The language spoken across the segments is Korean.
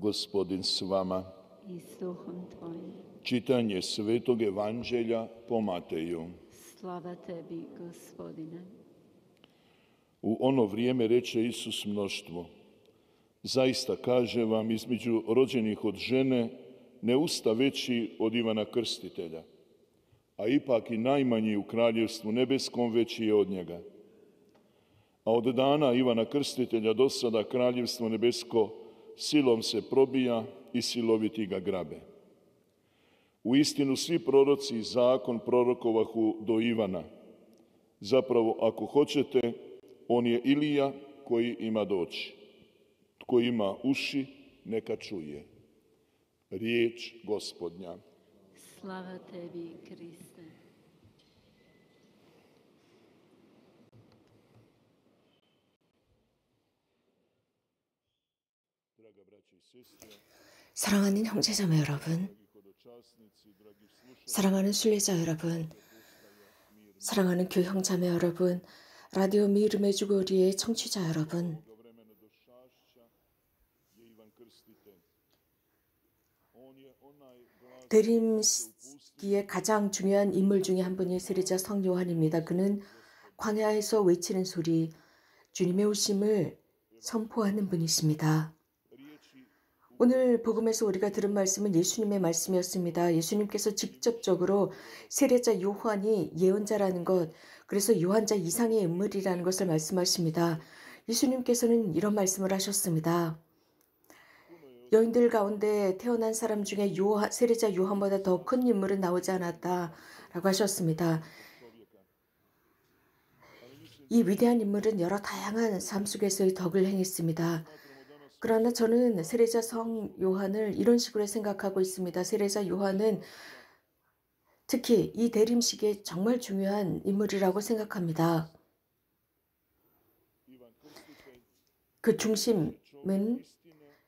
Gospodin s vama. I s duhom tvojim. Čitanje Svetog Evanđelja po Mateju. Slava tebi, Gospodine. U ono vrijeme reče Isus mnoštvo: zaista kažem vam, između rođenih od žene ne usta veći od Ivana Krstitelja, a ipak i najmanji u Kraljevstvu nebeskom veći je od njega. A od dana Ivana Krstitelja do sada Kraljevstvo nebesko silom se probija i siloviti ga grabe. U istinu svi proroci i zakon prorokovahu do Ivana. Zapravo, ako hoćete, on je Ilija koji ima doći. Tko ima uši, neka čuje. Riječ Gospodnja. Slava tebi, Kriste. 사랑하는 형제자매 여러분, 사랑하는 순례자 여러분, 사랑하는 교형자매 여러분, 라디오 미름의 주거리의 청취자 여러분, 대림기의 가장 중요한 인물 중에 한 분이 세례자 성요한입니다. 그는 광야에서 외치는 소리, 주님의 오심을 선포하는 분이십니다. 오늘 복음에서 우리가 들은 말씀은 예수님의 말씀이었습니다. 예수님께서 직접적으로 세례자 요한이 예언자라는 것, 그래서 요한자 이상의 인물이라는 것을 말씀하십니다. 예수님께서는 이런 말씀을 하셨습니다. 여인들 가운데 태어난 사람 중에 세례자 요한보다 더 큰 인물은 나오지 않았다라고 하셨습니다. 이 위대한 인물은 여러 다양한 삶 속에서의 덕을 행했습니다. 그러나 저는 세례자 성 요한을 이런 식으로 생각하고 있습니다. 세례자 요한은 특히 이 대림식에 정말 중요한 인물이라고 생각합니다. 그 중심은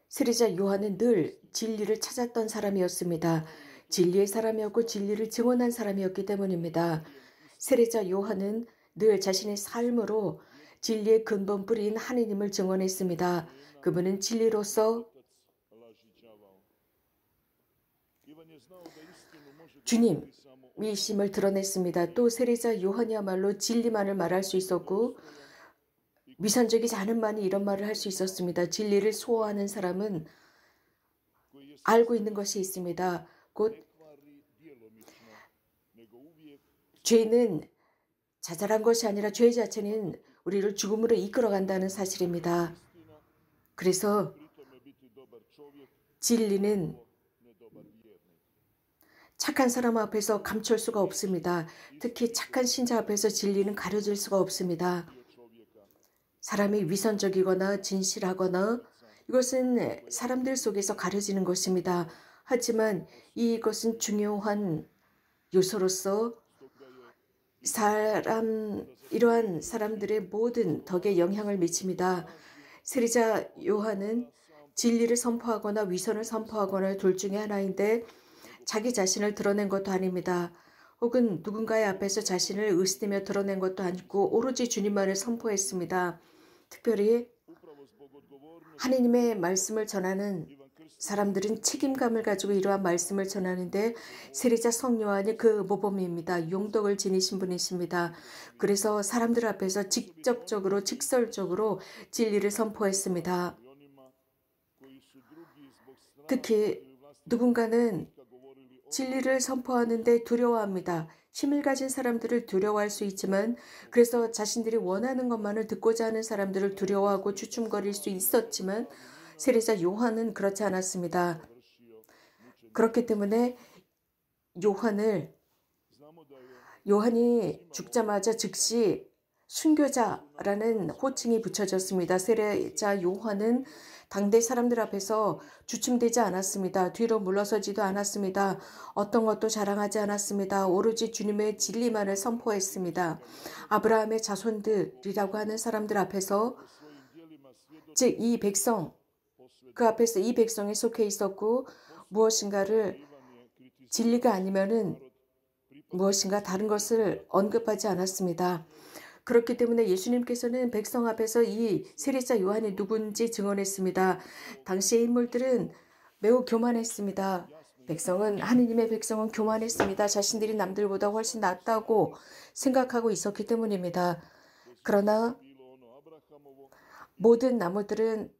세례자 요한은 늘 진리를 찾았던 사람이었습니다. 진리의 사람이었고 진리를 증언한 사람이었기 때문입니다. 세례자 요한은 늘 자신의 삶으로 진리의 근본 뿌리인 하느님을 증언했습니다. 그분은 진리로서 주님이심을 드러냈습니다. 또 세례자 요한이야말로 진리만을 말할 수 있었고 위선적이지 않은 만이 이런 말을 할 수 있었습니다. 진리를 소화하는 사람은 알고 있는 것이 있습니다. 곧 죄는 자잘한 것이 아니라 죄 자체는 우리를 죽음으로 이끌어간다는 사실입니다. 그래서 진리는 착한 사람 앞에서 감출 수가 없습니다. 특히 착한 신자 앞에서 진리는 가려질 수가 없습니다. 사람이 위선적이거나 진실하거나 이것은 사람들 속에서 가려지는 것입니다. 하지만 이것은 중요한 요소로서 이러한 사람들의 모든 덕에 영향을 미칩니다. 세례자 요한은 진리를 선포하거나 위선을 선포하거나 둘 중에 하나인데 자기 자신을 드러낸 것도 아닙니다. 혹은 누군가의 앞에서 자신을 의심하며 드러낸 것도 아니고 오로지 주님만을 선포했습니다. 특별히 하느님의 말씀을 전하는 사람들은 책임감을 가지고 이러한 말씀을 전하는데 세례자 성요한이 그 모범입니다. 용덕을 지니신 분이십니다. 그래서 사람들 앞에서 직접적으로 직설적으로 진리를 선포했습니다. 특히 누군가는 진리를 선포하는데 두려워합니다. 힘을 가진 사람들을 두려워할 수 있지만 그래서 자신들이 원하는 것만을 듣고자 하는 사람들을 두려워하고 주춤거릴 수 있었지만 세례자 요한은 그렇지 않았습니다. 그렇기 때문에 요한이 죽자마자 즉시 순교자라는 호칭이 붙여졌습니다. 세례자 요한은 당대 사람들 앞에서 주춤되지 않았습니다. 뒤로 물러서지도 않았습니다. 어떤 것도 자랑하지 않았습니다. 오로지 주님의 진리만을 선포했습니다. 아브라함의 자손들이라고 하는 사람들 앞에서 즉 이 백성 그 앞에서 이 백성에 속해 있었고 무엇인가를 진리가 아니면은 무엇인가 다른 것을 언급하지 않았습니다. 그렇기 때문에 예수님께서는 백성 앞에서 이 세례자 요한이 누군지 증언했습니다. 당시의 인물들은 매우 교만했습니다. 하느님의 백성은 교만했습니다. 자신들이 남들보다 훨씬 낫다고 생각하고 있었기 때문입니다. 그러나 모든 나무들은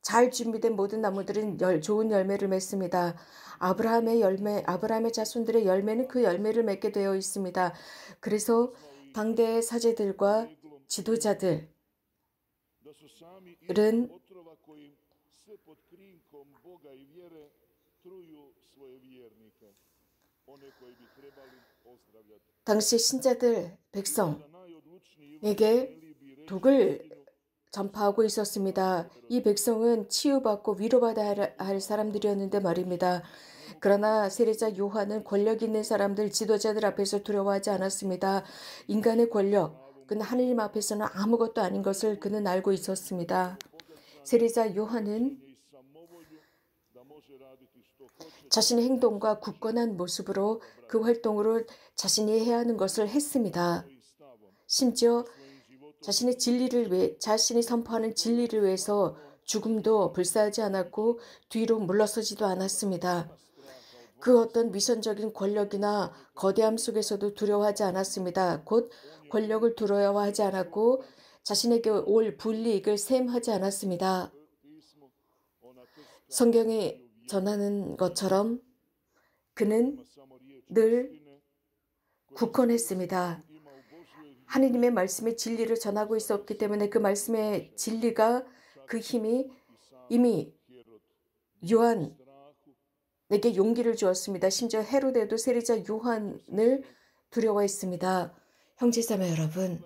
잘 준비된 모든 나무들은 좋은 열매를 맺습니다. 아브라함의 자손들의 열매는 그 열매를 맺게 되어 있습니다. 그래서 당대의 사제들과 지도자들은 당시 신자들 백성에게 독을 전파하고 있었습니다. 이 백성은 치유받고 위로받아야 할 사람들이었는데 말입니다. 그러나 세례자 요한은 권력 있는 사람들, 지도자들 앞에서 두려워하지 않았습니다. 인간의 권력은 하느님 앞에서는 아무것도 아닌 것을 그는 알고 있었습니다. 세례자 요한은 자신의 행동과 굳건한 모습으로 그 활동으로 자신이 해야 하는 것을 했습니다. 심지어 자신이 선포하는 진리를 위해서 죽음도 불사하지 않았고 뒤로 물러서지도 않았습니다. 그 어떤 위선적인 권력이나 거대함 속에서도 두려워하지 않았습니다. 곧 권력을 두려워하지 않았고 자신에게 올 불이익을 셈하지 않았습니다. 성경이 전하는 것처럼 그는 늘 굳건했습니다. 하느님의 말씀의 진리를 전하고 있었기 때문에 그 말씀의 진리가 그 힘이 이미 요한에게 용기를 주었습니다. 심지어 헤로데도 세례자 요한을 두려워했습니다. 형제자매 여러분,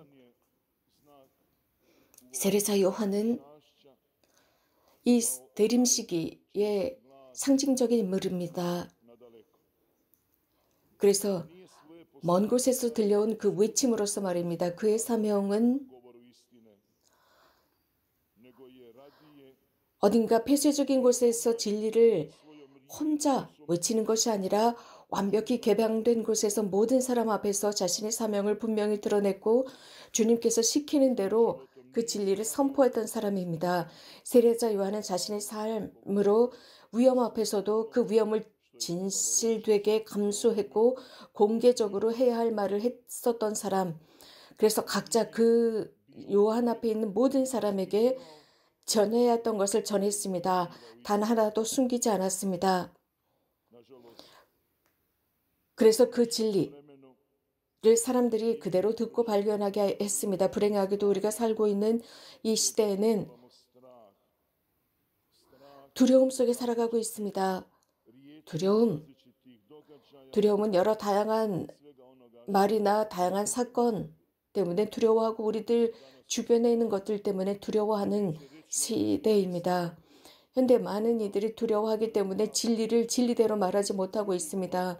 세례자 요한은 이 대림 시기의 상징적인 인물입니다. 그래서 먼 곳에서 들려온 그 외침으로서 말입니다. 그의 사명은 어딘가 폐쇄적인 곳에서 진리를 혼자 외치는 것이 아니라 완벽히 개방된 곳에서 모든 사람 앞에서 자신의 사명을 분명히 드러냈고 주님께서 시키는 대로 그 진리를 선포했던 사람입니다. 세례자 요한은 자신의 삶으로 위험 앞에서도 그 위험을 진실되게 감수했고 공개적으로 해야 할 말을 했었던 사람. 그래서 각자 그 요한 앞에 있는 모든 사람에게 전해야 했던 것을 전했습니다. 단 하나도 숨기지 않았습니다. 그래서 그 진리를 사람들이 그대로 듣고 발견하게 했습니다. 불행하게도 우리가 살고 있는 이 시대에는 두려움 속에 살아가고 있습니다. 두려움은 여러 다양한 말이나 다양한 사건 때문에 두려워하고 우리들 주변에 있는 것들 때문에 두려워하는 시대입니다. 현대 많은 이들이 두려워하기 때문에 진리를 진리대로 말하지 못하고 있습니다.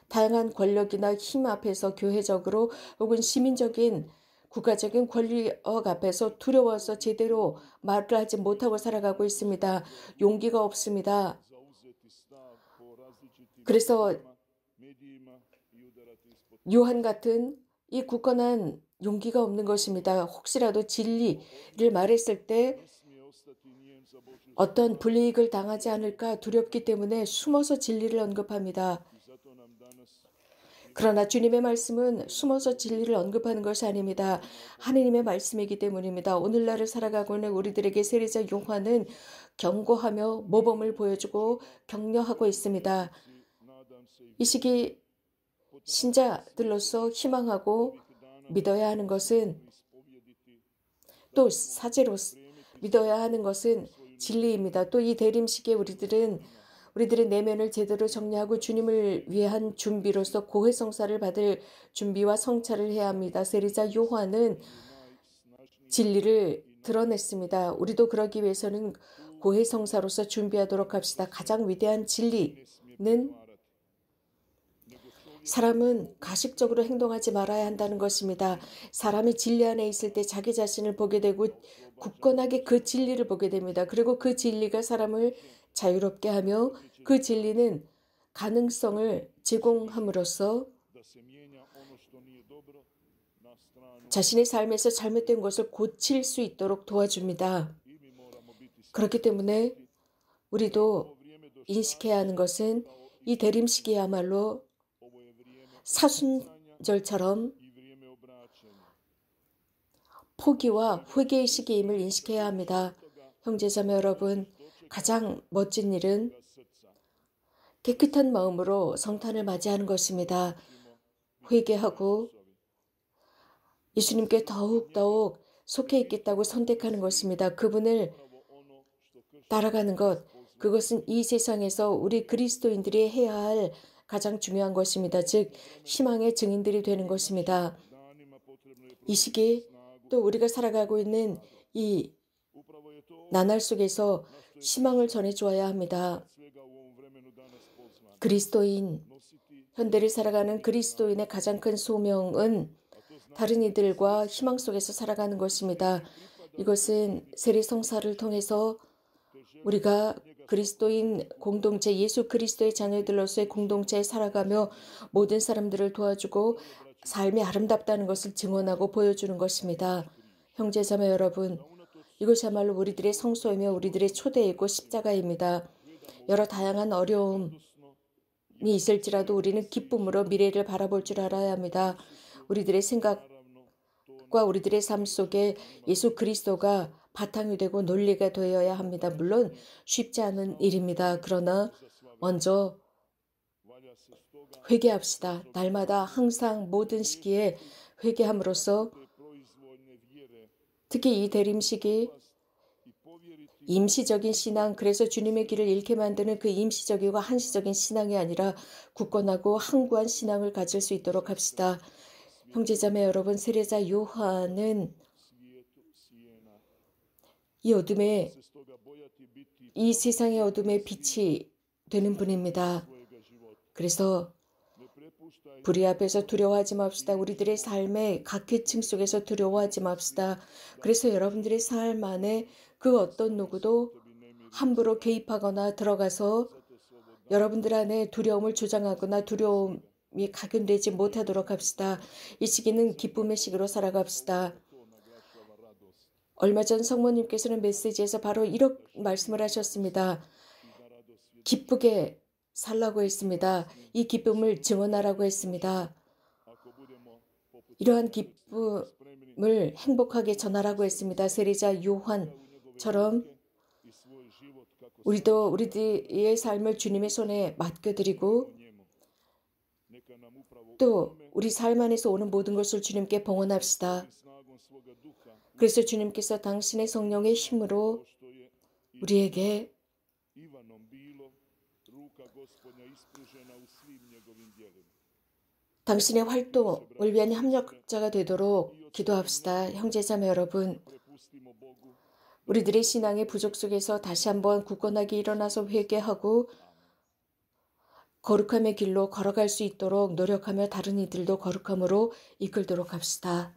다양한 권력이나 힘 앞에서 교회적으로 혹은 시민적인 국가적인 권력 앞에서 두려워서 제대로 말을 하지 못하고 살아가고 있습니다. 용기가 없습니다. 그래서 요한 같은 이 굳건한 용기가 없는 것입니다. 혹시라도 진리를 말했을 때 어떤 불이익을 당하지 않을까 두렵기 때문에 숨어서 진리를 언급합니다. 그러나 주님의 말씀은 숨어서 진리를 언급하는 것이 아닙니다. 하느님의 말씀이기 때문입니다. 오늘날을 살아가고 있는 우리들에게 세례자 요한은 경고하며 모범을 보여주고 격려하고 있습니다. 이 시기 신자들로서 희망하고 믿어야 하는 것은 또 사제로서 믿어야 하는 것은 진리입니다. 또 이 대림 시기에 우리들의 내면을 제대로 정리하고 주님을 위한 준비로서 고해성사를 받을 준비와 성찰을 해야 합니다. 세례자 요한은 진리를 드러냈습니다. 우리도 그러기 위해서는 고해성사로서 준비하도록 합시다. 가장 위대한 진리는 사람은 가식적으로 행동하지 말아야 한다는 것입니다. 사람이 진리 안에 있을 때 자기 자신을 보게 되고 굳건하게 그 진리를 보게 됩니다. 그리고 그 진리가 사람을 자유롭게 하며 그 진리는 가능성을 제공함으로써 자신의 삶에서 잘못된 것을 고칠 수 있도록 도와줍니다. 그렇기 때문에 우리도 인식해야 하는 것은 이 대림 시기야말로 사순절처럼 포기와 회개의 시기임을 인식해야 합니다. 형제자매 여러분, 가장 멋진 일은 깨끗한 마음으로 성탄을 맞이하는 것입니다. 회개하고 예수님께 더욱더욱 속해 있겠다고 선택하는 것입니다. 그분을 따라가는 것, 그것은 이 세상에서 우리 그리스도인들이 해야 할 가장 중요한 것입니다. 즉, 희망의 증인들이 되는 것입니다. 이 시기 또 우리가 살아가고 있는 이 나날 속에서 희망을 전해주어야 합니다. 그리스도인, 현대를 살아가는 그리스도인의 가장 큰 소명은 다른 이들과 희망 속에서 살아가는 것입니다. 이것은 세례성사를 통해서 우리가 그리스도인 공동체, 예수 그리스도의 자녀들로서의 공동체에 살아가며 모든 사람들을 도와주고 삶이 아름답다는 것을 증언하고 보여주는 것입니다. 형제자매 여러분, 이것이야말로 우리들의 성소이며 우리들의 초대이고 십자가입니다. 여러 다양한 어려움이 있을지라도 우리는 기쁨으로 미래를 바라볼 줄 알아야 합니다. 우리들의 생각과 우리들의 삶 속에 예수 그리스도가 바탕이 되고 논리가 되어야 합니다. 물론 쉽지 않은 일입니다. 그러나 먼저 회개합시다. 날마다 항상 모든 시기에 회개함으로써 특히 이 대림식이 임시적인 신앙, 그래서 주님의 길을 잃게 만드는 그 임시적이고 한시적인 신앙이 아니라 굳건하고 항구한 신앙을 가질 수 있도록 합시다. 형제자매 여러분, 세례자 요한은 이 세상의 어둠의 빛이 되는 분입니다. 그래서 불의 앞에서 두려워하지 맙시다. 우리들의 삶의 각계층 속에서 두려워하지 맙시다. 그래서 여러분들의 삶 안에 그 어떤 누구도 함부로 개입하거나 들어가서 여러분들 안에 두려움을 조장하거나 두려움이 각인되지 못하도록 합시다. 이 시기는 기쁨의 시기로 살아갑시다. 얼마 전 성모님께서는 메시지에서 바로 이런 말씀을 하셨습니다. 기쁘게 살라고 했습니다. 이 기쁨을 증언하라고 했습니다. 이러한 기쁨을 행복하게 전하라고 했습니다. 세례자 요한처럼 우리도 우리의 삶을 주님의 손에 맡겨드리고 또 우리 삶 안에서 오는 모든 것을 주님께 봉헌합시다. 그래서 주님께서 당신의 성령의 힘으로 우리에게 당신의 활동을 위한 협력자가 되도록 기도합시다. 형제자매 여러분, 우리들의 신앙의 부족 속에서 다시 한번 굳건하게 일어나서 회개하고 거룩함의 길로 걸어갈 수 있도록 노력하며 다른 이들도 거룩함으로 이끌도록 합시다.